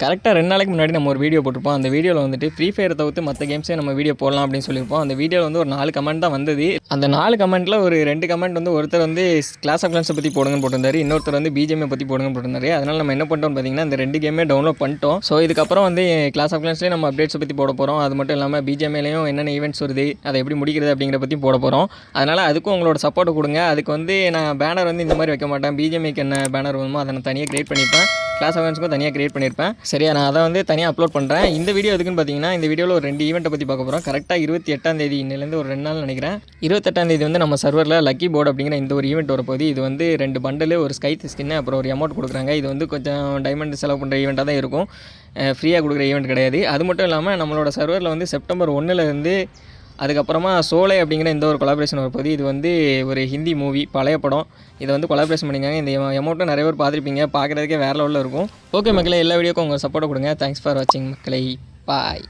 கரெக்டாக 2 நாளைக்கு முன்னாடி நம்ம ஒரு வீடியோ போட்டிருப்போம். அந்த வீடியோவில் வந்துட்டு ஃப்ரீ ஃபயர் தவிர்த்து மற்ற கேம்ஸே நம்ம வீடியோ போடலாம் அப்படின்னு சொல்லியிருப்போம். அந்த வீடியோவில் வந்து ஒரு 4 கமெண்ட் தான் வந்தது. அந்த 4 கமெண்ட்டில் ஒரு 2 கமெண்ட் வந்து ஒருத்தர் வந்து கிளாஸ் ஆஃப் கிளான்ஸை பற்றி போடுங்கன்னு போட்டிருந்தாரு, இன்னொருத்தர் வந்து பிஜிஎம்ஐ பற்றி போடுங்கன்னு போட்டிருந்தாரு. அதனால் நம்ம என்ன பண்ணிட்டோம்னு பார்த்தீங்கன்னா இந்த 2 கேமே டவுன்லோட் பண்ணிட்டோம். ஸோ இதுக்கப்புறம் வந்து கிளாஸ் ஆஃப் கிளான்ஸ்லேயே நம்ம அப்டேட்ஸை பற்றி போட போகிறோம். அது மட்டும் இல்லாமல் பிஜிஎம்ஐலையும் என்னென்ன ஈவெண்ட்ஸ் வருது, அதை எப்படி முடிக்கிறது அப்படிங்கிற பற்றி போட போகிறோம். அதனால் அதுக்கும் உங்களோட சப்போர்ட்டை கொடுங்க. அதுக்கு வந்து நான் பேனர் வந்து இந்த மாதிரி வைக்க மாட்டேன். பிஜிஎம்ஐக்கு என்ன பேனர் வேணுமோ அதை நான் தனியாக கிரியேட் பண்ணிப்பேன். கிளாஸ் ஆஃப் கிளான்ஸுக்கும் தனியாக கிரியேட் பண்ணியிருப்பேன். சரியா, நான் அதை வந்து தனியாக அப்லோட் பண்ணுறேன். இந்த வீடியோ எதுக்குன்னு பார்த்தீங்கன்னா, இந்த வீடியோவில் ஒரு 2 ஈவெண்ட்டை பற்றி பார்க்க போகிறோம். கரெக்டாக 28ஆம் தேதி, இன்னிலேருந்து ஒரு 2 நாள் நினைக்கிறேன். 28ஆம் தேதி வந்து நம்ம சர்வரில் லக்கி போர்டு அப்படிங்கிற இந்த ஒரு ஈவெண்ட் வரப்போகுது. இது வந்து 2 பண்டலு, ஒரு ஸ்கை ஸ்கின்னு, அப்புறம் ஒரு அமௌண்ட் கொடுக்குறாங்க. இது வந்து கொஞ்சம் டைமண்ட் செலவு பண்ணுற ஈவெண்ட்டாக தான் இருக்கும். ஃப்ரீயாக கொடுக்குற ஈவெண்ட் கிடையாது. அது மட்டும் இல்லாமல் நம்மளோட சர்வரில் வந்து செப்டம்பர் 1லேருந்து அதுக்கப்புறமா சோலை அப்படிங்கிற இந்த ஒரு கொலாபரேஷன் வரப்போகுது. இது வந்து ஒரு ஹிந்தி மூவி, பழைய படம். இதை வந்து கொலாபரேஷன் பண்ணியிருக்காங்க. இந்த அமௌண்ட்டும் நிறைய பேர் பார்த்துருப்பீங்க. பார்க்குறதுக்கே வேறு லெவலில் இருக்கும். ஓகே மக்களே, எல்லா வீடியோக்கும் உங்கள் சப்போர்ட்டை கொடுங்க. தேங்க்ஸ் ஃபார் வாட்சிங் மக்களே. பாய்.